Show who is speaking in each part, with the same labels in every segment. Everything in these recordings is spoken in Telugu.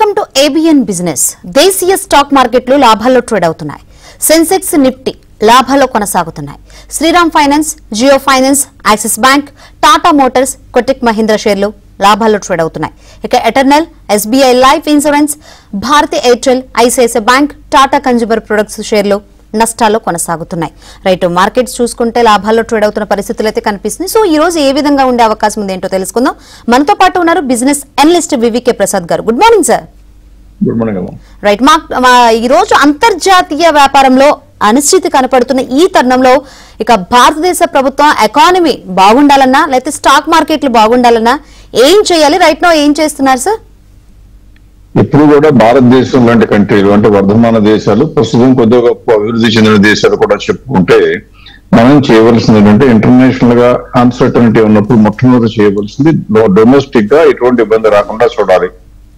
Speaker 1: Welcome to ABN business. దేశీయ స్టాక్ మార్కెట్లు లాభాల్లో ట్రేడ్ అవుతున్నాయి. సెన్సెక్స్, నిఫ్టీ లాభాల్లో కొనసాగుతున్నాయి. Shriram finance, Jio finance, Axis bank, Tata motors, Kotak Mahindra షేర్లు లాభాల్లో ట్రేడ్ అవుతున్నాయి. ఇక Eternal, SBI life insurance, Bharti Airtel, ICICI bank, Tata consumer products షేర్లు నష్టాల్లో కొనసాగుతున్నాయి. రైట్, మార్కెట్స్ చూసుకుంటే లాభాల్లో ట్రేడ్ అవుతున్న పరిస్థితులు అయితే కనిపిస్తుంది. సో ఈ రోజు ఏ విధంగా ఉండే అవకాశం ఉంది ఏంటో తెలుసుకుందాం. మనతో పాటు ఉన్నారు బిజినెస్ అనలిస్ట్ వివికే ప్రసాద్ గారు. Good morning sir.
Speaker 2: Good morning.
Speaker 1: Right, ఈ రోజు అంతర్జాతీయ వ్యాపారంలో అనిశ్చితి కనపడుతున్న ఈ తరుణంలో ఇక భారతదేశ ప్రభుత్వం ఎకానమీ బాగుండాలన్నా లేకపోతే స్టాక్ మార్కెట్లు బాగుండాలన్నా ఏం చేయాలి? రైట్ నో ఏం చేస్తున్నారు సార్?
Speaker 2: ఇప్పుడు కూడా భారతదేశం లాంటి కంట్రీలు అంటే వర్ధమాన దేశాలు, ప్రస్తుతం కొద్దిగా గొప్ప అభివృద్ధి చెందిన దేశాలు కూడా చెప్పుకుంటే మనం చేయవలసింది ఏంటంటే ఇంటర్నేషనల్ గా అన్సర్టనిటీ ఉన్నప్పుడు మొట్టమొదటి చేయవలసింది డొమెస్టిక్ గా ఎటువంటి ఇబ్బంది రాకుండా చూడాలి.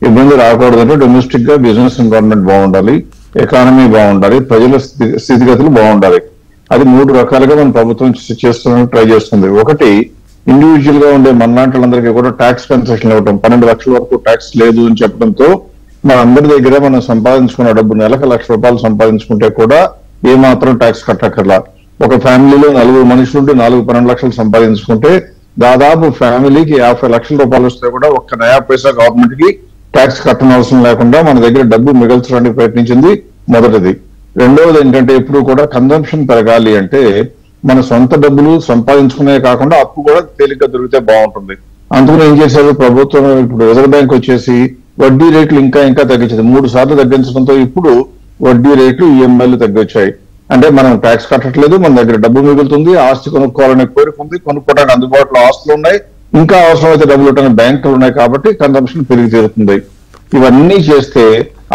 Speaker 2: ఇబ్బంది రాకూడదంటే డొమెస్టిక్ గా బిజినెస్ ఎన్వైరన్మెంట్ బాగుండాలి, ఎకానమీ బాగుండాలి, ప్రజల స్థితిగతులు బాగుండాలి. అది మూడు రకాలుగా మన ప్రభుత్వం చేస్తున్న ట్రై చేస్తుంది. ఒకటి, ఇండివిజువల్ గా ఉండే మన్నాటలందరికీ కూడా ట్యాక్స్ కన్సెషన్ ఇవ్వడం. 12 లక్షల వరకు ట్యాక్స్ లేదు అని చెప్పడంతో మన అందరి దగ్గర మనం సంపాదించుకున్న డబ్బు నెలకు ₹1,00,000 సంపాదించుకుంటే కూడా ఏ మాత్రం ట్యాక్స్ కట్టక్కర్లా. ఒక ఫ్యామిలీలో 4 మనుషులుంటే 12 లక్షలు సంపాదించుకుంటే దాదాపు ఫ్యామిలీకి ₹50 లక్షల వస్తే కూడా ఒక్క నయా పైసా గవర్నమెంట్ కి ట్యాక్స్ కట్టనవసరం లేకుండా మన దగ్గర డబ్బు మిగల్చడానికి ప్రయత్నించింది మొదటిది. రెండవది ఏంటంటే ఎప్పుడు కూడా కన్జంప్షన్ పెరగాలి అంటే మన సొంత డబ్బులు సంపాదించుకునే కాకుండా అప్పు కూడా తేలిగ్గా దొరికితే బాగుంటుంది. అందుకని ఏం చేశారు ప్రభుత్వం, ఇప్పుడు రిజర్వ్ బ్యాంక్ వచ్చేసి వడ్డీ రేట్లు ఇంకా తగ్గించింది. 3 సార్లు తగ్గించడంతో ఇప్పుడు వడ్డీ రేట్లు, ఈఎంఐలు తగ్గించాయి. అంటే మనం ట్యాక్స్ కట్టట్లేదు, మన దగ్గర డబ్బు మిగులుతుంది, ఆస్తి కొనుక్కోవాలనే కోరిక ఉంది, కొనుక్కోవడానికి అందుబాటులో ఆస్తులు ఉన్నాయి, ఇంకా అవసరమైతే డబ్బులు ఇవ్వడానికి బ్యాంకులు ఉన్నాయి, కాబట్టి కన్సంప్షన్ పెరిగి తీరుతుంది. ఇవన్నీ చేస్తే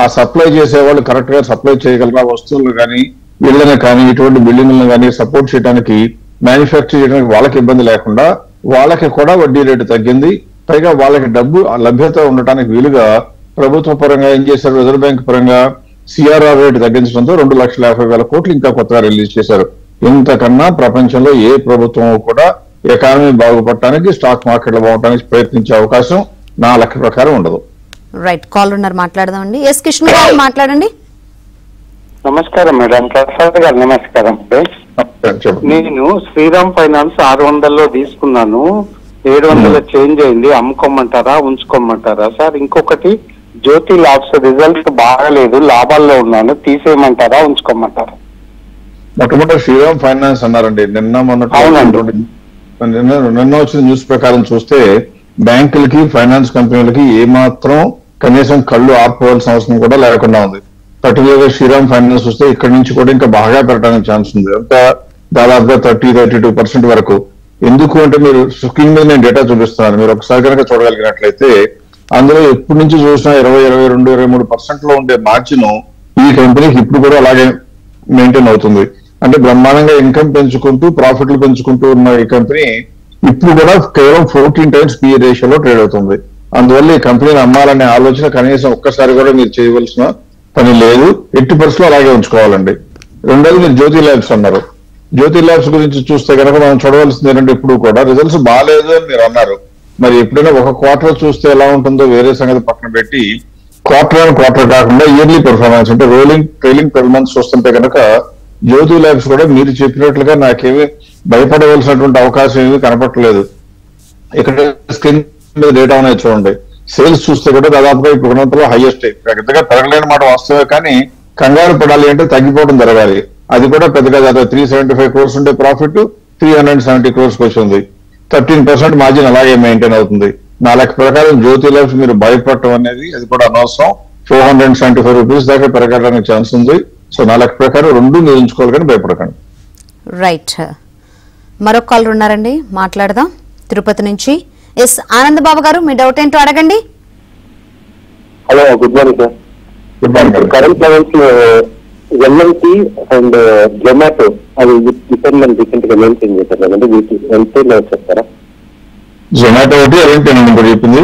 Speaker 2: ఆ సప్లై చేసే వాళ్ళు కరెక్ట్ గా సప్లై చేయగలరా వస్తువులు కానీ, ఇళ్లను కానీ, ఇటువంటి బిల్డింగ్లను కానీ సపోర్ట్ చేయడానికి, మ్యానుఫ్యాక్చర్ చేయడానికి వాళ్ళకి ఇబ్బంది లేకుండా వాళ్ళకి కూడా వడ్డీ రేటు తగ్గింది. పైగా వాళ్ళకి డబ్బు లభ్యత ఉండటానికి వీలుగా ప్రభుత్వ పరంగా ఏం చేశారు, రిజర్వ్ బ్యాంక్ పరంగా సిఆర్ఆర్ రేటు తగ్గించడంతో 2,50,000 కోట్లు ఇంకా కొత్తగా రిలీజ్ చేశారు. ఇంతకన్నా ప్రపంచంలో ఏ ప్రభుత్వం కూడా ఎకానమీ బాగుపడటానికి, స్టాక్ మార్కెట్లు బాగుపడటానికి ప్రయత్నించే అవకాశం నా లెక్క ప్రకారం ఉండదు.
Speaker 1: రైట్, కాల్ ఉన్నారు, మాట్లాడదామండి. ఎస్ కృష్ణ గారు మాట్లాడండి.
Speaker 3: నమస్కారం మేడం, ప్రసాద్ గారు నమస్కారం. నేను శ్రీరామ్ ఫైనాన్స్ 600లో తీసుకున్నాను, 700 చేంజ్ అయింది. అమ్ముకోమంటారా ఉంచుకోమంటారా సార్? ఇంకొకటి, జ్యోతి ల్యాబ్స్ రిజల్ట్ బాగలేదు, లాభాల్లో ఉన్నాను, తీసేయమంటారా ఉంచుకోమంటారా?
Speaker 2: మొట్టమొదటి శ్రీరామ్ ఫైనాన్స్ అన్నారండి. నిన్న వచ్చిన న్యూస్ ప్రకారం చూస్తే బ్యాంకులకి, ఫైనాన్స్ కంపెనీలకి ఏమాత్రం కనీసం కళ్ళు ఆర్పుకోవాల్సిన అవసరం కూడా లేకుండా ఉంది. పర్టికులర్ గా శ్రీరామ్ ఫైనాన్స్ వస్తే ఇక్కడ నుంచి కూడా ఇంకా బాగా పెరగడానికి ఛాన్స్ ఉంది. అంతా దాదాపుగా 32% వరకు. ఎందుకు అంటే మీరు స్క్రీన్ మీద నేను డేటా చూపిస్తున్నాను, మీరు ఒకసారి కనుక చూడగలిగినట్లయితే అందులో ఎప్పటి నుంచి చూసినా 20, 22, 23% లో ఉండే మార్జిన్ ఈ కంపెనీకి ఇప్పుడు కూడా అలాగే మెయింటైన్ అవుతుంది. అంటే బ్రహ్మాండంగా ఇన్కమ్ పెంచుకుంటూ, ప్రాఫిట్లు పెంచుకుంటూ ఉన్న ఈ కంపెనీ ఇప్పుడు కూడా కేవలం 14 times PE రేషియోలో ట్రేడ్ అవుతుంది. అందువల్ల ఈ కంపెనీని అమ్మాలనే ఆలోచన కనీసం ఒక్కసారి కూడా మీరు చేయవలసిన పని లేదు. 80% అలాగే ఉంచుకోవాలండి. రెండోది, మీరు జ్యోతి ల్యాబ్స్ అన్నారు. జ్యోతి ల్యాబ్స్ గురించి చూస్తే కనుక మనం చూడవలసింది ఏంటంటే ఇప్పుడు కూడా రిజల్ట్స్ బాగాలేదు అని మీరు అన్నారు. మరి ఎప్పుడైనా ఒక క్వార్టర్ చూస్తే ఎలా ఉంటుందో వేరే సంగతి పక్కన పెట్టి, క్వార్టర్ కాకుండా ఇయర్లీ పెర్ఫార్మెన్స్ అంటే ట్రైలింగ్ 12 months చూస్తుంటే కనుక జ్యోతి ల్యాబ్స్ కూడా మీరు చెప్పినట్లుగా నాకేమీ భయపడవలసినటువంటి అవకాశం ఏమీ కనపడలేదు. ఇక్కడ స్క్రీన్ మీద డేటా ఉన్నాయి చూడండి. సేల్స్ చూస్తే కూడా దాదాపుగా ఇప్పుడు ఉన్నంతలో హైయెస్ట్. పెద్దగా పెరగలేని మాట వాస్తవే, కానీ కంగారు పడాలి అంటే తగ్గిపోవడం జరగాలి. అది కూడా పెద్దగా 375 crores ఉండే ప్రాఫిట్ 370 crores వచ్చింది. 13% మార్జిన్ అలాగే మెయింటైన్ అవుతుంది. నా లెక్క ప్రకారం జ్యోతి ల్యాబ్స్ మీరు భయపడటం అనేది అది కూడా అనవసరం. 475 rupees దాకా పెరగడానికి ఛాన్స్ ఉంది. సో నా లెక్క ప్రకారం రెండు మీరు ఉంచుకోవాలి, కానీ భయపడకండి.
Speaker 1: రైట్, మరొక కాల్ ఉన్నారండి, మాట్లాడదాం. తిరుపతి నుంచి ఎస్ ఆనంద్ బాబు గారు, మీ డౌట్ ఏంటో అడగండి.
Speaker 3: Hello, good morning sir.
Speaker 2: Good morning.
Speaker 3: Current levels LNT and Zomato అది రీసెంట్ గా మెయింటైన్ చేశారు కదండి, వీటి ఎంత చెప్తారా?
Speaker 2: జొమాటో ఒకటి ఎవరికి చెప్పింది,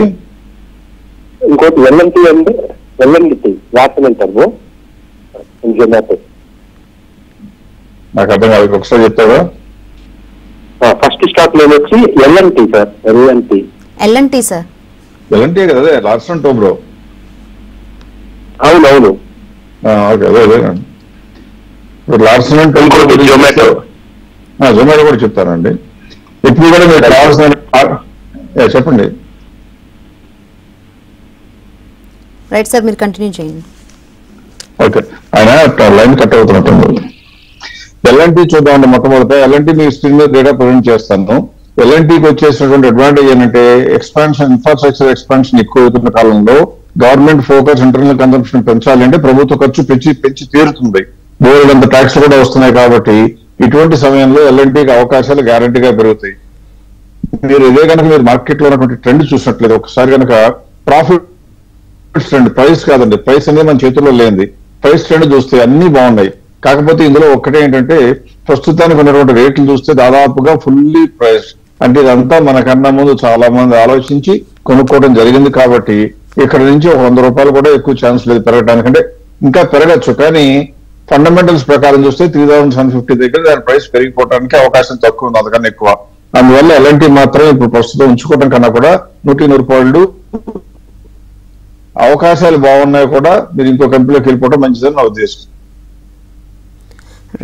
Speaker 3: ఇంకోటి ఎల్ఎన్టీ అండ్ ఎల్ఎన్టీ వాసన్ టర్బో జొమాటో.
Speaker 2: నాకు అర్థం కాదు, ఒకసారి చెప్తారా?
Speaker 3: ఫస్ట్ స్టాక్ నేమ్ వచ్చి LNT sir.
Speaker 1: LNT sir,
Speaker 2: LNT కదా, లార్సన్ టోబ్రో.
Speaker 3: అవునవును.
Speaker 2: ఓకే, అదే ఇప్పుడు లార్సన్ అండ్ టొబ్రో
Speaker 3: జొమాటో
Speaker 2: కూడా చెప్తారండి. ఇప్పుడు కూడా మీరు కావాల్సిన చెప్పండి.
Speaker 1: రైట్ సార్, మీరు కంటిన్యూ చేయండి.
Speaker 2: ఓకే, ఆయన లైన్ కట్ అవుతున్నట్టుంది. ఎల్ఎన్టీ చూద్దామండి. మొట్టమొదట ఎల్ఎన్టీ మీ స్క్రీన్ మీద డేటా ప్రజెంట్ చేస్తాను. ఎల్ఎన్టీకి వచ్చేసినటువంటి అడ్వాంటేజ్ ఏంటంటే ఎక్స్పాన్షన్, ఇన్ఫ్రాస్ట్రక్చర్ ఎక్స్పాన్షన్ ఎక్కువ అవుతున్న కాలంలో గవర్నమెంట్ ఫోకస్ ఇంటర్నల్ కన్సంప్షన్ పెంచాలి అంటే ప్రభుత్వ ఖర్చు పెంచి తీరుతుంది. బోర్డంత ట్యాక్స్ కూడా వస్తున్నాయి కాబట్టి ఇటువంటి సమయంలో ఎల్ఎన్టీకి అవకాశాలు గ్యారంటీగా పెరుగుతాయి. మీరు ఇదే కనుక మీరు మార్కెట్ లో ఉన్నటువంటి ట్రెండ్ చూసినట్లేదు, ఒకసారి కనుక ప్రాఫిట్ ట్రెండ్, ప్రైస్ కాదండి, ప్రైస్ అనేది మన చేతుల్లో లేనిది, ప్రైస్ ట్రెండ్ చూస్తే అన్ని బాగున్నాయి. కాకపోతే ఇందులో ఒక్కటే ఏంటంటే ప్రస్తుతానికి ఉన్నటువంటి రేట్లు చూస్తే దాదాపుగా ఫుల్లీ ప్రైస్, అంటే ఇదంతా మనకన్నా ముందు చాలా మంది ఆలోచించి కొనుక్కోవడం జరిగింది కాబట్టి ఇక్కడ నుంచి ఒక 100 రూపాయలు కూడా ఎక్కువ ఛాన్స్ లేదు పెరగడానికి. అంటే ఇంకా పెరగచ్చు, కానీ ఫండమెంటల్స్ ప్రకారం చూస్తే 3750 దగ్గర దాని ప్రైస్ పెరిగిపోవడానికి అవకాశం తక్కువ ఉంది, అందుకని ఎక్కువ. అందువల్ల ఎల్ఎన్టీ మాత్రం ఇప్పుడు ప్రస్తుతం ఉంచుకోవడం కన్నా కూడా 100 రూపాయలు అవకాశాలు బాగున్నాయి కూడా మీరు ఇంకో కంపెనీలోకి వెళ్ళిపోవడం మంచిదని నా ఉద్దేశం.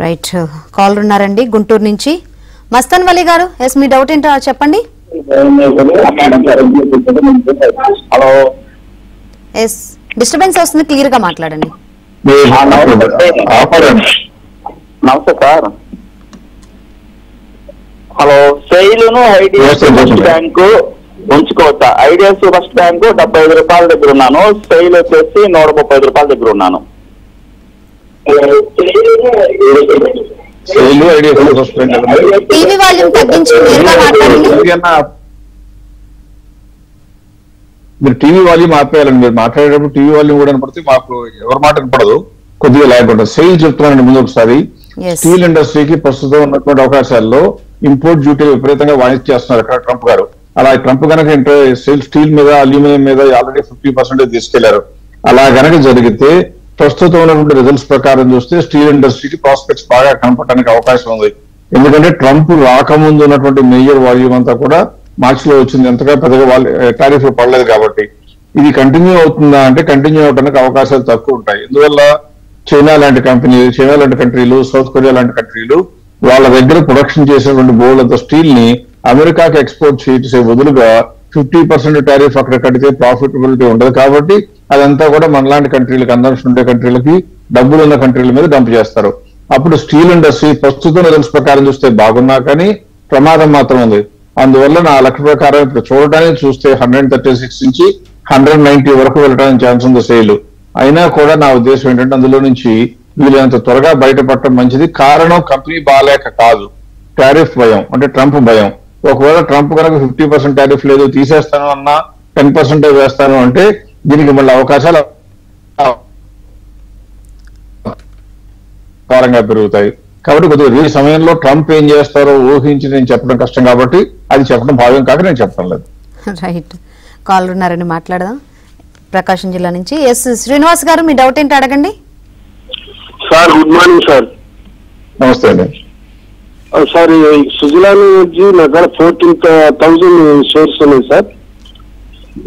Speaker 1: రైట్, కాల్ ఉన్నారండి గుంటూరు నుంచి మస్తాన్ వలి గారు. ఎస్, మీ డౌట్ ఏంటో చెప్పండి.
Speaker 3: హలో,
Speaker 1: ఎస్, డిస్టర్బెన్స్ వస్తుంది, క్లియర్ గా మాట్లాడండి.
Speaker 3: నమస్తే సార్. హలో, సెయిలును ఐడిఎఫ్సి ఫస్ట్ బ్యాంకు ఉంచుకోవచ్చా? ఐడిఎఫ్సి ఫస్ట్ బ్యాంకు 75 రూపాయల దగ్గర ఉన్నాను, సెయిల్ వచ్చేసి 135 రూపాయల దగ్గర ఉన్నాను.
Speaker 1: టీవీ వాల్యూమ్ తగ్గించి క్లియర్గా మాట్లాడండి.
Speaker 2: మీరు టీవీ వాల్యూమ్ ఆపేయాలండి. మీరు మాట్లాడేటప్పుడు టీవీ వాల్యూమ్ కూడా పడితే మాకు ఎవరు మాట వినపడదు, కొద్దిగా లేకుండా. సెయిల్ చెప్తున్నానండి ముందు ఒకసారి. స్టీల్ ఇండస్ట్రీకి ప్రస్తుతం ఉన్నటువంటి అవకాశాల్లో ఇంపోర్ట్ డ్యూటీ విపరీతంగా వాయిస్ చేస్తున్నారు ఇక్కడ ట్రంప్ గారు. అలా ట్రంప్ కనుక స్టీల్ మీద, అల్యూమినియం మీద ఆల్రెడీ 50% తీసుకెళ్లారు. అలా కనుక జరిగితే ప్రస్తుతం ఉన్నటువంటి రిజల్ట్స్ ప్రకారం చూస్తే స్టీల్ ఇండస్ట్రీకి ప్రాస్పెక్ట్స్ బాగా కనపడటానికి అవకాశం ఉంది. ఎందుకంటే ట్రంప్ రాకముందు ఉన్నటువంటి మేజర్ వాల్యూమ్ అంతా కూడా మార్చి లో వచ్చింది, ఎంతగా పెద్దగా టారిఫ్ పడలేదు కాబట్టి. ఇది కంటిన్యూ అవుతుందా అంటే కంటిన్యూ అవడానికి అవకాశాలు తక్కువ ఉంటాయి. ఎందువల్ల చైనా లాంటి కంట్రీలు, సౌత్ కొరియా లాంటి కంట్రీలు వాళ్ళ దగ్గర ప్రొడక్షన్ చేసేటువంటి బోర్డు అంత స్టీల్ ని అమెరికాకి ఎక్స్పోర్ట్ చేసే బదులుగా 50% టారిఫ్ అక్కడ కడితే ప్రాఫిటబిలిటీ ఉండదు కాబట్టి అదంతా కూడా మనలాంటి కంట్రీలు, కన్సంప్షన్ ఉండే కంట్రీలకి, డబ్బులు ఉన్న కంట్రీల మీద డంప్ చేస్తారు. అప్పుడు స్టీల్ ఇండస్ట్రీ ప్రస్తుతం రిజల్ట్స్ ప్రకారం చూస్తే బాగున్నా కానీ ప్రమాదం మాత్రం ఉంది. అందువల్ల నా లెక్క ప్రకారం ఇప్పుడు చూడటానికి చూస్తే 136 నుంచి 190 వరకు వెళ్ళడానికి ఛాన్స్ ఉంది సేల్. అయినా కూడా నా ఉద్దేశం ఏంటంటే అందులో నుంచి వీళ్ళంత త్వరగా బయటపడటం మంచిది. కారణం కంపెనీ బాగాలేక కాదు, టారిఫ్ భయం, అంటే ట్రంప్ భయం. ఒకవేళ ట్రంప్ కనుక 50% టారిఫ్ లేదు, తీసేస్తాను అన్నా 10% వేస్తాను అంటే దీనికి మళ్ళీ అవకాశాలు కారంగా పెరుగుతాయి. కాబట్టి కొద్దిగా ఈ సమయంలో ట్రంప్ ఏం చేస్తారో ఊహించి నేను చెప్పడం కష్టం కాబట్టి అది చెప్పడం భావ్యం కాక నేను చెప్పడం లేదు.
Speaker 1: రైట్, కాల్ ఉన్నారని మాట్లాడదాం. ప్రకాశం జిల్లా నుంచి ఎస్ శ్రీనివాస్ గారు, మీ డౌట్ ఏంటి అడగండి.
Speaker 3: Sir good morning sir.
Speaker 2: నమస్తే అండి
Speaker 3: సార్. సుజలాన్ ఎనర్జీ నా దగ్గర 14,000 షేర్స్ ఉన్నాయి సార్.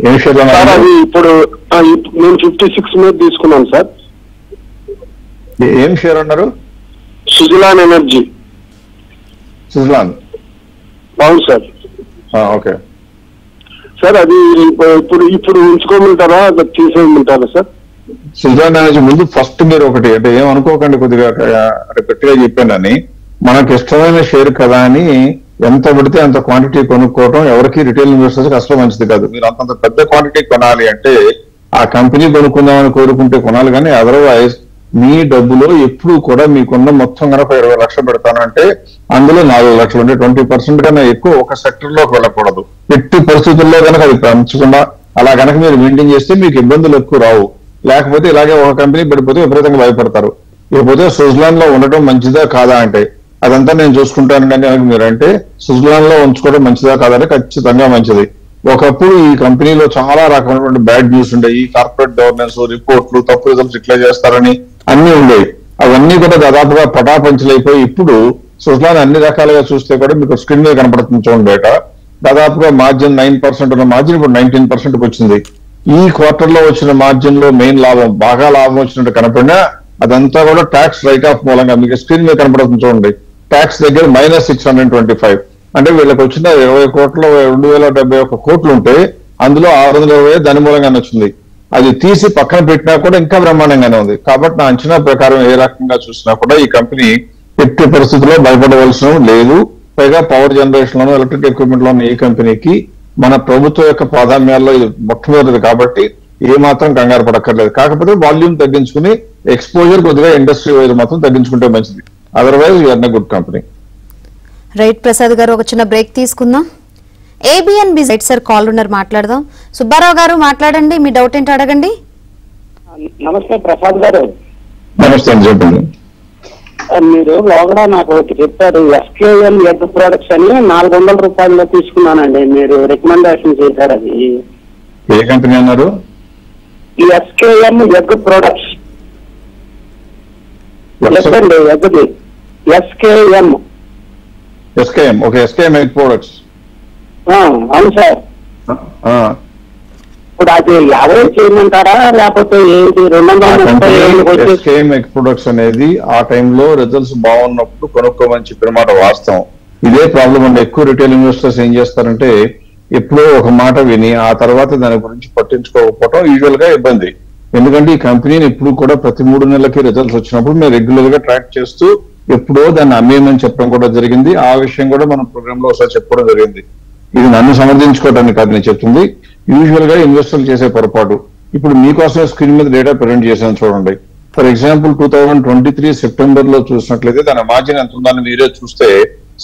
Speaker 2: ఏం షేర్
Speaker 3: సార్ అది ఇప్పుడు నేను 56 మీద తీసుకున్నాను సార్.
Speaker 2: ఏం షేర్ అన్నారు?
Speaker 3: సుజలాన్ ఎనర్జీ.
Speaker 2: సుజలాన్,
Speaker 3: అవును సార్.
Speaker 2: ఓకే
Speaker 3: సార్ అది ఇప్పుడు ఉంచుకోమంటారా, తీసేయమంటారా సార్?
Speaker 2: సుజలాన్ ఎనర్జీ ముందు ఫస్ట్ మీరు ఒకటి అంటే ఏమనుకోకండి, కొద్దిగా గట్టిగా చెప్పానని, మనకు ఇష్టమైన షేర్ కదా అని ఎంత పడితే అంత క్వాంటిటీ కొనుక్కోవడం ఎవరికి రిటైల్ ఇన్వెస్టర్స్ అసలు మంచిది కాదు. మీరు అంతంత పెద్ద క్వాంటిటీ కొనాలి అంటే ఆ కంపెనీ కొనుక్కుందామని కోరుకుంటే కొనాలి, కానీ అదర్వైజ్ మీ డబ్బులో ఎప్పుడు కూడా మీకున్న మొత్తం కనుక 20 లక్షలు పెడతానంటే అందులో 4 లక్షలు అంటే 20% కన్నా ఎక్కువ ఒక సెక్టర్ లోకి వెళ్ళకూడదు. ఎట్టి పరిస్థితుల్లో కనుక అది పెంచకుండా అలా కనుక మీరు మెయింటైన్ చేస్తే మీకు ఇబ్బందులు ఎక్కువ రావు. లేకపోతే ఇలాగే ఒక కంపెనీ పడిపోతే విపరీతంగా భయపడతారు. ఇకపోతే సుజలాన్ లో ఉండటం మంచిదా కాదా అంటే అదంతా నేను చూసుకుంటాను కానీ మీరంటే సుజలాన్ లో ఉంచుకోవడం మంచిదా కాదంటే ఖచ్చితంగా మంచిది. ఒకప్పుడు ఈ కంపెనీలో చాలా రకమైనటువంటి బ్యాడ్ న్యూస్ ఉండేవి, కార్పొరేట్ గవర్నెన్స్, రిపోర్ట్లు, తప్పు రిజల్ట్స్ ఇట్లా చేస్తారని అన్ని ఉండేవి. అవన్నీ కూడా దాదాపుగా పటాపంచలైపోయి ఇప్పుడు సుజలాన్ అన్ని రకాలుగా చూస్తే కూడా మీకు స్క్రీన్ మీద కనపడుతుంది చూడండి. బయట దాదాపుగా మార్జిన్ 9% ఉన్న మార్జిన్ ఇప్పుడు 19% వచ్చింది. ఈ క్వార్టర్ లో వచ్చిన మార్జిన్ లో మెయిన్ లాభం బాగా లాభం వచ్చినట్టు కనపడినా అదంతా కూడా ట్యాక్స్ రైట్ ఆఫ్ మూలంగా మీకు స్క్రీన్ మీద కనపడుతుంది చూడండి. ట్యాక్స్ దగ్గర -625, అంటే వీళ్ళకి వచ్చిన 20 కోట్లు 2071 కోట్లు ఉంటే అందులో 620 దాని మూలంగానే వచ్చింది. అది తీసి పక్కన పెట్టినా కూడా ఇంకా బ్రహ్మాండంగానే ఉంది. కాబట్టి నా అంచనా ప్రకారం ఏ రకంగా చూసినా కూడా ఈ కంపెనీ ఎట్టి పరిస్థితుల్లో భయపడవలసిన లేదు. పైగా పవర్ జనరేషన్ లోను ఎలక్ట్రిక్ ఎక్విప్మెంట్ లోను ఈ కంపెనీకి మన ప్రభుత్వం యొక్క ప్రాధాన్యాల్లో ఇది మొట్టమొదటిది కాబట్టి ఏ మాత్రం కంగారు పడక్కర్లేదు. కాకపోతే వాల్యూమ్ తగ్గించుకుని ఎక్స్పోజర్ కొద్దిగా ఇండస్ట్రీ వైజ్ మాత్రం తగ్గించుకుంటే మంచిది. Otherwise you are a good company.
Speaker 1: Right Prasad గారు, ఒక చిన్న బ్రేక్ తీసుకుందాం. ఏబిఎన్ రైట్ సార్, కాల్ ఉన్నారు, మాట్లాడదాం. సుబ్బారావు గారు మాట్లాడండి, మీ డౌట్ ఏంటో అడగండి.
Speaker 4: నమస్తే ప్రసాద్ గారు.
Speaker 2: నమస్తే అండి, చెప్పండి.
Speaker 4: మీరు లోగడ నాకు ఒకటి చెప్పారు, ఎస్కేఎం ఎగ్ ప్రొడక్ట్స్ అని 400 రూపాయల్లో తీసుకున్నానండి. మీరు రికమెండేషన్ చేశారు. అది
Speaker 2: ఏ కంపెనీ అన్నారు?
Speaker 4: SKM egg products. చెప్పండి, ఎగ్ది SKM.
Speaker 2: SKM, okay. SKM egg products.
Speaker 4: అవును సార్. ఇప్పుడు అది ఎవరు చేయమంటారా లేకపోతే ఏంటి? 230
Speaker 2: ఎస్కేఎం ఎగ్ ప్రొడక్ట్స్ అనేది ఆ టైంలో రిజల్ట్స్ బాగున్నప్పుడు కొనుక్కోమని చెప్పిన మాట వాస్తవం. ఇదే ప్రాబ్లం అండి. ఎక్కువ రిటైల్ ఇన్వెస్టర్స్ ఏం చేస్తారంటే ఎప్పుడో ఒక మాట విని ఆ తర్వాత దాని గురించి పట్టించుకోకపోవడం యూజువల్ గా ఇబ్బంది. ఎందుకంటే ఈ కంపెనీని ఎప్పుడు కూడా ప్రతి 3 నెలలకి రిజల్ట్స్ వచ్చినప్పుడు మేము రెగ్యులర్ గా ట్రాక్ చేస్తూ ఎప్పుడో దాన్ని అమ్మేయమని చెప్పడం కూడా జరిగింది. ఆ విషయం కూడా మనం ప్రోగ్రామ్ లో ఒకసారి చెప్పడం జరిగింది. ఇది నన్ను సమర్థించుకోవడానికి కాదు నేను చెప్తుంది, యూజువల్ గా ఇన్వెస్టర్లు చేసే పొరపాటు. ఇప్పుడు మీకోసం స్క్రీన్ మీద డేటా ప్రెజెంట్ చేశాను చూడండి. ఫర్ ఎగ్జాంపుల్ 2023 సెప్టెంబర్ లో చూసినట్లయితే దాని మార్జిన్ ఎంత ఉందని మీరే చూస్తే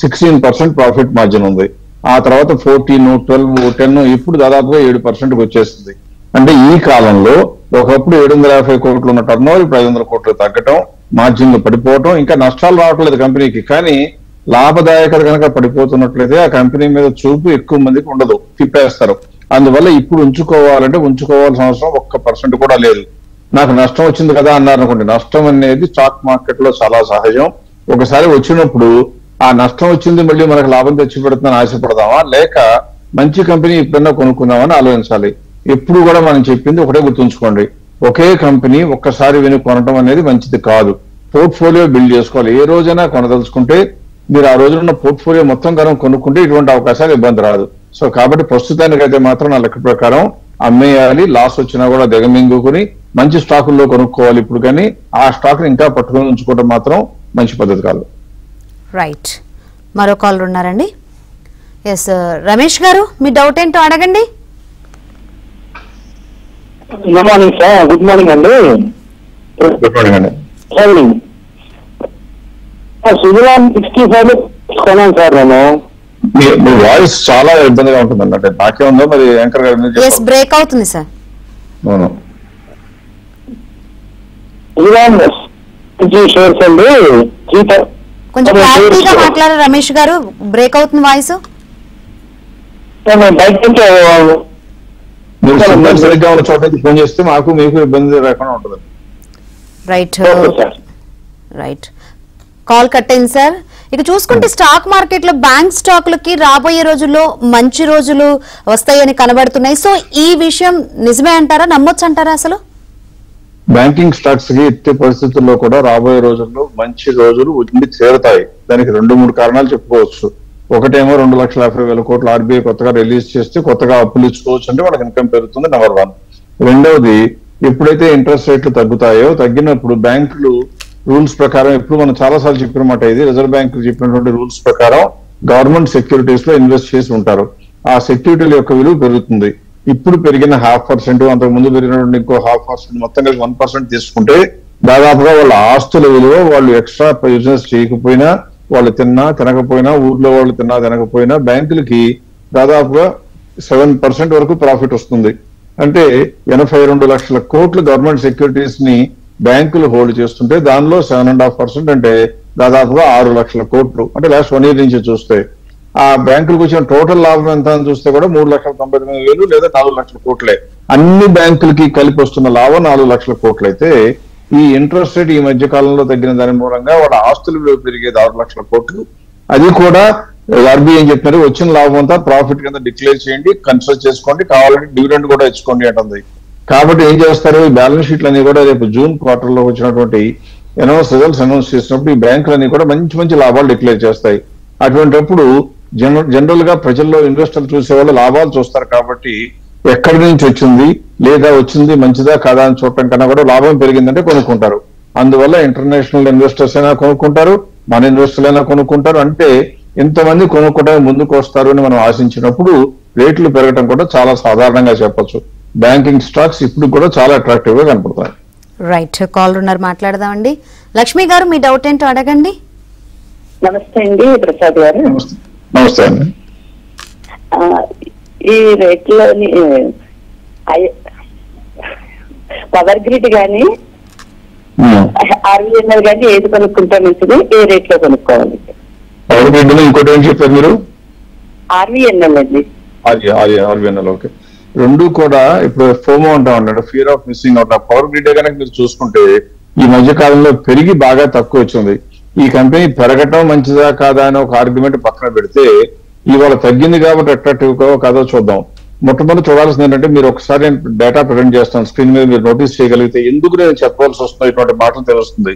Speaker 2: 16% ప్రాఫిట్ మార్జిన్ ఉంది. ఆ తర్వాత 14, 12, 10 ఇప్పుడు దాదాపుగా 7% వచ్చేసింది. అంటే ఈ కాలంలో ఒకప్పుడు 750 కోట్లు ఉన్న టర్న్ ఓవర్ ఇప్పుడు 500 కోట్లు తగ్గటం, మార్జిన్లు పడిపోవటం, ఇంకా నష్టాలు రావట్లేదు కంపెనీకి. కానీ లాభదాయకత కనుక పడిపోతున్నట్లయితే ఆ కంపెనీ మీద చూపు ఎక్కువ మందికి ఉండదు, తిప్పేస్తారు. అందువల్ల ఇప్పుడు ఉంచుకోవాల్సిన అవసరం 1% కూడా లేదు. నాకు నష్టం వచ్చింది కదా అన్నారనుకోండి, నష్టం అనేది స్టాక్ మార్కెట్ లో చాలా సహజం. ఒకసారి వచ్చినప్పుడు ఆ నష్టం వచ్చింది మళ్ళీ మనకు లాభం తెచ్చి పెడుతుందని ఆశపడదామా, లేక మంచి కంపెనీ ఎప్పుడన్నా కొనుక్కుందామని ఆలోచించాలి. ఎప్పుడు కూడా మనం చెప్పింది ఒకటే గుర్తుంచుకోండి, ఒకే కంపెనీ ఒక్కసారి విని కొనడం అనేది మంచిది కాదు. పోర్ట్ఫోలియో బిల్డ్ చేసుకోవాలి. ఏ రోజైనా కొనదలుచుకుంటే మీరు ఆ రోజున పోర్ట్ఫోలియో మొత్తం కనుక కొనుక్కుంటే ఇటువంటి అవకాశాలు ఇబ్బంది రాదు. సో కాబట్టి ప్రస్తుతానికైతే మాత్రం నా లెక్క ప్రకారం అమ్మేయాలి. లాస్ వచ్చినా కూడా దిగమింగుకుని మంచి స్టాకుల్లో కొనుక్కోవాలి ఇప్పుడు. కానీ ఆ స్టాక్ ఇంకా పట్టుకొని ఉంచుకోవడం మాత్రం మంచి పద్ధతి కాదు.
Speaker 1: రైట్, మరో కాల్ ఉన్నారండి. ఎస్ రమేష్ గారు, మీ డౌట్ ఏంటో అడగండి.
Speaker 4: Good morning sir. Good morning అండి.
Speaker 2: గుడ్ మార్నింగ్ అండి.
Speaker 4: సుజలాన్ 65 కొన్నాను సార్ నేను.
Speaker 2: మీ వాయిస్ చాలా ఇబ్బందిగా ఉంటుంది అంటే నాకే ఉందో మరి యాంకర్ గారు
Speaker 1: బ్రేక్ అవుతుంది సార్.
Speaker 2: అవును,
Speaker 4: సుజలాన్ షేర్స్ అండి.
Speaker 1: కొంచెం క్లారిటీగా మాట్లాడారు రమేష్ గారు, బ్రేక్ అవుతుంది వాయిస్.
Speaker 4: బయట నుంచి
Speaker 2: మీరు సిగ్నల్ సరిగ్గా ఉన్న చోట ఫోన్ చేస్తే మాకు మీకు ఇబ్బంది లేకుండా ఉంటుంది.
Speaker 1: రైట్ రైట్, కాల్ కట్ అయింది సార్. ఇక చూసుకుంటే స్టాక్ మార్కెట్ లో బ్యాంక్ స్టాక్లకి రాబోయే రోజుల్లో మంచి రోజులు వస్తాయని కనబడుతున్నాయి. సో ఈ విషయం నిజమే అంటారా, నమ్మొచ్చు అంటారా? అసలు
Speaker 2: బ్యాంకింగ్ స్టాక్స్ కి ఎట్టి పరిస్థితుల్లో కూడా రాబోయే రోజుల్లో మంచి రోజులు ఉండి చేరుతాయి. దానికి 2-3 కారణాలు చెప్పుకోవచ్చు. ఒకటేమో 2,50,000 కోట్లు ఆర్బీఐ కొత్తగా రిలీజ్ చేస్తే కొత్తగా అప్పులు ఇచ్చుకోవచ్చు, అంటే వాళ్ళకి ఇన్కమ్ పెరుగుతుంది, నెంబర్ 1. రెండవది, ఎప్పుడైతే ఇంట్రెస్ట్ రేట్లు తగ్గుతాయో తగ్గినప్పుడు బ్యాంకులు రూల్స్ ప్రకారం, ఎప్పుడు మనం చాలాసార్లు చెప్పినమాట, ఇది రిజర్వ్ బ్యాంక్ చెప్పినటువంటి రూల్స్ ప్రకారం గవర్నమెంట్ సెక్యూరిటీస్ లో ఇన్వెస్ట్ చేసి ఉంటారు. ఆ సెక్యూరిటీల యొక్క విలువ పెరుగుతుంది. ఇప్పుడు పెరిగిన 0.5%, అంతకు ముందు పెరిగినటువంటి ఇంకో 0.5%, మొత్తం కలిసి 1% తీసుకుంటే దాదాపుగా వాళ్ళ ఆస్తుల విలువ, వాళ్ళు ఎక్స్ట్రా బిజినెస్ చేయకపోయినా, వాళ్ళు తినకపోయినా, ఊర్లో వాళ్ళు తినకపోయినా బ్యాంకులకి దాదాపుగా 7% వరకు ప్రాఫిట్ వస్తుంది. అంటే 82 లక్షల కోట్లు గవర్నమెంట్ సెక్యూరిటీస్ ని బ్యాంకులు హోల్డ్ చేస్తుంటే దానిలో 7.5% అంటే దాదాపుగా 6 లక్షల కోట్లు. అంటే లాస్ట్ 1 ఇయర్ నుంచి చూస్తే ఆ బ్యాంకులకు వచ్చిన టోటల్ లాభం ఎంత అని చూస్తే కూడా 3,99,000 లేదా 4 లక్షల కోట్లే. అన్ని బ్యాంకులకి కలిపి వస్తున్న లాభం 4 లక్షల కోట్లు అయితే, ఈ ఇంట్రెస్ట్ రేట్ ఈ మధ్య కాలంలో తగ్గిన దాని మూలంగా వాళ్ళ ఆస్తులు పెరిగేది 6 లక్షల కోట్లు. అది కూడా ఆర్బీఐ ఏం చెప్తున్నారు, వచ్చిన లాభం అంతా ప్రాఫిట్ కింద డిక్లేర్ చేయండి, కన్సిడర్ చేసుకోండి, కావాలంటే డివిడెండ్ కూడా ఇచ్చుకోండి అంటుంది. కాబట్టి ఏం చేస్తారు, ఈ బ్యాలెన్స్ షీట్లన్నీ కూడా రేపు జూన్ క్వార్టర్ లో వచ్చినటువంటి రిజల్ట్స్ అనౌన్స్ చేసినప్పుడు ఈ బ్యాంకులన్నీ కూడా మంచి మంచి లాభాలు డిక్లేర్ చేస్తాయి. అటువంటిప్పుడు జనరల్ గా ప్రజల్లో ఇన్వెస్టర్లు చూసేవాళ్ళు లాభాలు చూస్తారు. కాబట్టి ఎక్కడి నుంచి వచ్చింది, లేదా వచ్చింది మంచిదా కాదా అని చూడటం కన్నా కూడా లాభం పెరిగిందంటే కొనుక్కుంటారు. అందువల్ల ఇంటర్నేషనల్ ఇన్వెస్టర్స్ అయినా కొనుక్కుంటారు, మన ఇన్వెస్టర్లు అయినా కొనుక్కుంటారు. అంటే ఇంతమంది కొనుక్కోవడానికి ముందుకు వస్తారు అని మనం ఆశించినప్పుడు రేట్లు పెరగడం కూడా చాలా సాధారణంగా చెప్పొచ్చు. బ్యాంకింగ్ స్టాక్స్ ఇప్పుడు కూడా చాలా అట్రాక్టివ్ గా కనపడతాయి.
Speaker 1: రైట్, కాల్ ఉన్నారు, మాట్లాడదామండి. లక్ష్మి గారు, మీ డౌట్ ఏంటో అడగండి.
Speaker 5: నమస్తే అండి ప్రసాద్ గారు.
Speaker 2: నమస్తే అండి.
Speaker 5: ఈ రేట్లోని పవర్ గ్రిడ్ గానీ ఆర్వీఎన్ఎల్ గానీ ఏది కొనుక్కుంటే మంచిది, ఏ రేట్ లో కొనుక్కోవాలి?
Speaker 2: పవర్ గ్రిడ్ ఇంకోటి ఏం చెప్పారు మీరు?
Speaker 5: ఆర్వీఎన్ఎల్ అండి.
Speaker 2: RVNL, okay. రెండు కూడా ఇప్పుడు ఫోమో అంటా ఉన్నాడు, fear of missing out. Power grid కనుక మీరు చూసుకుంటే ఈ మధ్య కాలంలో పెరిగి బాగా తక్కువ వచ్చింది. ఈ కంపెనీ పెరగటం మంచిదా కాదా అని ఒక ఆర్గ్యుమెంట్ పక్కన పెడితే ఇవాళ తగ్గింది కాబట్టి అట్రాక్టివ్ కాదో చూద్దాం. మొట్టమొదటి చూడాల్సింది ఏంటంటే, మీరు ఒకసారి డేటా ప్రజెంట్ చేస్తాను స్క్రీన్ మీద, మీరు నోటీస్ చేయగలిగితే ఎందుకు నేను చెప్పవలసి వస్తుందో ఇటువంటి మాటలు తెలుస్తుంది.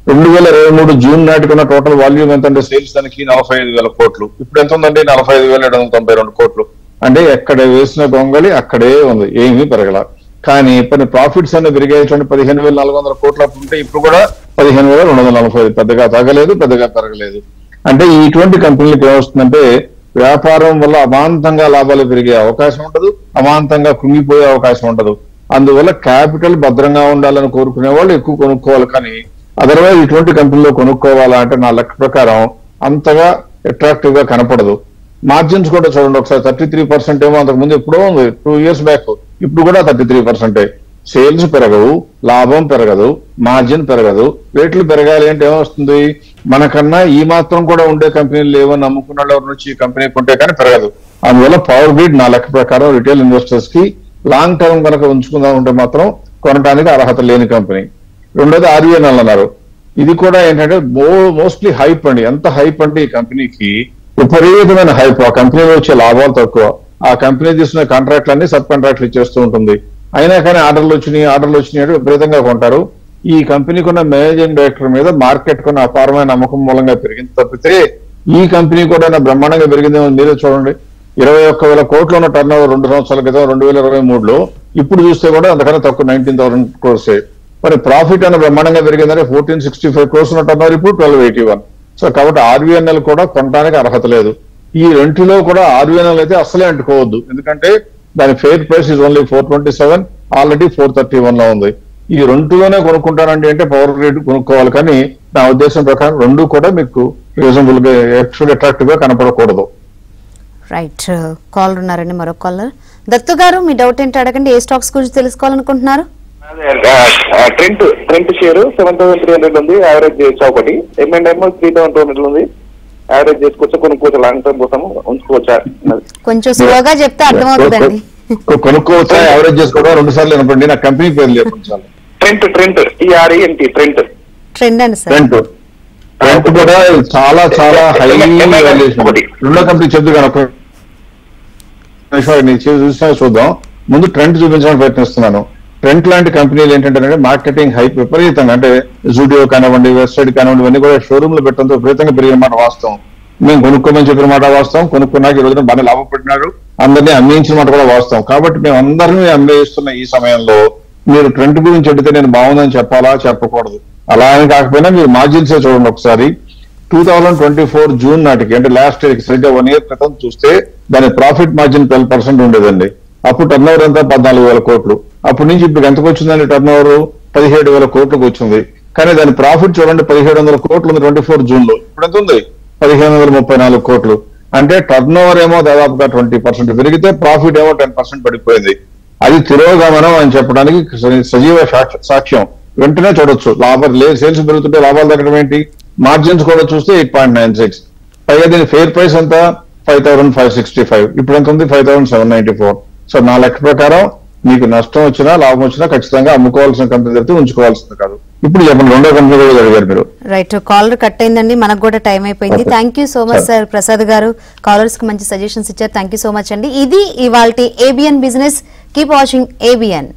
Speaker 2: 2023 జూన్ నాటికున్న టోటల్ వాల్యూమ్ ఎంత అంటే సేల్స్ దానికి 45,000 కోట్లు. ఇప్పుడు ఎంత ఉందండి? 45,792 కోట్లు. అంటే ఎక్కడ వేసిన గొంగళి అక్కడే ఉంది, ఏమీ పెరగల. కానీ కొన్ని ప్రాఫిట్స్ అన్ని పెరిగాయి. 15,400 కోట్లు అప్పుడు ఉంటే ఇప్పుడు కూడా 15,245. పెద్దగా తగ్గలేదు, పెద్దగా పెరగలేదు. అంటే ఇటువంటి కంపెనీలకు ఏమొస్తుందంటే వ్యాపారం వల్ల అమాంతంగా లాభాలు పెరిగే అవకాశం ఉండదు, అమాంతంగా కుంగిపోయే అవకాశం ఉండదు. అందువల్ల క్యాపిటల్ భద్రంగా ఉండాలని కోరుకునే వాళ్ళు ఎక్కువ కొనుక్కోవాలి. కానీ అదర్వైజ్ ఇటువంటి కంపెనీలో కొనుక్కోవాలా అంటే నా లెక్క ప్రకారం అంతగా అట్రాక్టివ్ గా కనపడదు. మార్జిన్స్ కూడా చూడండి ఒకసారి, 33% ఏమో అంతకుముందు ఎప్పుడో ఉంది, 2 years బ్యాక్. ఇప్పుడు కూడా 33%. సేల్స్ పెరగవు, లాభం పెరగదు, మార్జిన్ పెరగదు. రేట్లు పెరగాలి అంటే ఏమొస్తుంది? మనకన్నా ఈ మాత్రం కూడా ఉండే కంపెనీలు లేవని నమ్ముకున్న వాళ్ళ నుంచి ఈ కంపెనీ కొంటే కానీ పెరగదు. అందువల్ల పవర్ గ్రిడ్ నా లెక్క ప్రకారం రిటైల్ ఇన్వెస్టర్స్ కి లాంగ్ టర్మ్ కనుక ఉంచుకుందాం ఉంటే మాత్రం కొనడానికి అర్హత లేని కంపెనీ. రెండోది ఆర్వీఎన్ఎల్ అన్నారు. ఇది కూడా ఏంటంటే మోస్ట్లీ హైప్ అండి. ఎంత హైప్ అంటే ఈ కంపెనీకి విపరీతమైన హైప్. ఆ కంపెనీలో వచ్చే లాభాలు తక్కువ. ఆ కంపెనీ తీసుకున్న కాంట్రాక్ట్లన్నీ సబ్ కాంట్రాక్ట్లు ఇచ్చేస్తూ ఉంటుంది. అయినా కానీ ఆర్డర్లు వచ్చినాయి అంటే విపరీతంగా కొంటారు. ఈ కంపెనీకి ఉన్న మేనేజింగ్ డైరెక్టర్ మీద మార్కెట్ కున్న అపారమైన నమ్మకం మూలంగా పెరిగింది తప్పితే ఈ కంపెనీ కూడా బ్రహ్మాండంగా పెరిగిందేమో మీరే చూడండి. 21,000 కోట్లు ఉన్న టర్న్ ఓవర్ 2 సంవత్సరాల క్రితం 2023లో, ఇప్పుడు చూస్తే కూడా అంతకన్నా తక్కువ 19,000 crores. మరి ప్రాఫిట్ అన్న బ్రహ్మాండంగా పెరిగిందంటే 1465 crores ఉన్న టర్న్ ఓవర్ ఇప్పుడు 1281. సో కాబట్టి ఆర్వీఎన్ఎల్ కూడా కొనడానికి అర్హత లేదు. ఈ రెంటిలో కూడా ఆర్వీఎన్ఎల్ అయితే అసలే అంటుకోవద్దు, ఎందుకంటే దాని fair price is only 427, already 431 లో ఉంది. ఈ రెండులోనే కొనుక్కుంటానండి అంటే పవర్ గ్రిడ్ కొనుక్కోవాలి. కానీ నా ఉద్దేశం ప్రకారం రెండు కూడా మీకు రీజనబుల్ గా అట్రాక్టివ్ గా కనపడకూడదు.
Speaker 1: రైట్, కాల్ ఉన్నారండి, మరో కాలర్. దత్తు గారు, మీ డౌట్ ఏంటో అడగండి. ఏ స్టాక్స్ గురించి తెలుసుకోవాలనుకుంటున్నారు?
Speaker 3: ట్రెంట్ షేర్ 7,300 ఉంది, యావరేజ్ ఒకటి. M&M 3,200 ఉంది, యావరేజ్ చేసుకోవచ్చా, కొనుక్కోవచ్చా, లాంగ్ టర్మ్ కోసం ఉంచుకోవచ్చా?
Speaker 1: కొంచెం స్లోగా చెప్తే అర్థమవుతుందండి.
Speaker 2: కొనుక్కోవచ్చా, యావరేజ్ చేసుకోవడం 2 సార్లు వినపండి. నా కంపెనీ పేరు లేదు.
Speaker 3: ట్రెంట్ ట్రెంట్
Speaker 1: ట్రెండ్ అండి సార్.
Speaker 2: ట్రెంట్ కూడా చాలా చాలా హై వాల్యుయేషన్. రెండో కంపెనీ చెప్తూ కనుక చూసినా చూద్దాం. ముందు ట్రెంట్ చూపించడానికి ప్రయత్నిస్తున్నాను. ట్రెంట్ లాంటి కంపెనీలు ఏంటంటే మార్కెటింగ్ హైప్ విపరీతంగా, అంటే జూడియో కానివ్వండి, వెబ్సైట్ కానివ్వండి, ఇవన్నీ కూడా షోరూమ్ లో పెట్టడంతో విపరీతంగా పెరిగిన మాట వాస్తవం. మేము కొనుక్కోమని చెప్పిన మాట వాస్తవం. కొనుక్కున్నాక ఈ రోజున బాగా లాభపడినాడు, అందరినీ అమ్మేయించిన మాట కూడా వాస్తవం. కాబట్టి మేము అందరినీ అమ్మేయిస్తున్న ఈ సమయంలో మీరు ట్రెంట్ గురించి అడిగితే నేను బాగుందని చెప్పాలా, చెప్పకూడదు. అలా అని కాకపోయినా మీరు మార్జిన్సే చూడండి ఒకసారి. 2024 జూన్ నాటికి, అంటే లాస్ట్ ఇయర్ సరిగ్గా 1 year క్రితం చూస్తే దాని ప్రాఫిట్ మార్జిన్ 12% ఉండేదండి. అప్పుడు టర్న్ ఓవర్ అంతా 14,000 కోట్లు. అప్పటి నుంచి ఇప్పుడు ఎంతకు వచ్చిందండి టర్న్ ఓవర్? 17,000 కోట్లకు వచ్చింది. కానీ దాని ప్రాఫిట్ చూడండి, 1,700 కోట్లు ఉంది 24 జూన్ లో. ఇప్పుడు ఎంత ఉంది? 1,534 కోట్లు. అంటే టర్న్ ఓవర్ ఏమో దాదాపుగా 20% పెరిగితే ప్రాఫిట్ ఏమో 10% పడిపోయింది. అది తిరోగమనం అని చెప్పడానికి సజీవ సాక్ష్యం. వెంటనే చూడొచ్చు. సేల్స్ పెరుగుతుంటే లాభాలు తగ్గడం ఏంటి? మార్జిన్స్ కూడా చూస్తే 8.96. పైగా దీని ఫెయిర్ ప్రైస్ ఎంత? 5,565. ఇప్పుడు ఎంత ఉంది? 5,794. సో నా లెక్క ప్రకారం మీకు నష్టం వచ్చినా లాభం వచ్చినా ఖచ్చితంగా అమ్ముకోవాల్సిన కంపెనీ తప్పితే ఉంచుకోవాల్సింది కాదు. ఇప్పుడు చెప్పండి రెండో కంపెనీ కూడా అడిగారు మీరు.
Speaker 1: రైట్, కాలర్ కట్ అయిందండి, మనకు కూడా టైం అయిపోయింది.
Speaker 2: Okay.
Speaker 1: Thank you so much sir Prasad గారు, కాలర్స్ కి మంచి సజెషన్స్ ఇచ్చారు. థ్యాంక్ యూ సో మచ్ అండి. ఇది ఇవాల్టి ABN business. Keep watching ABN.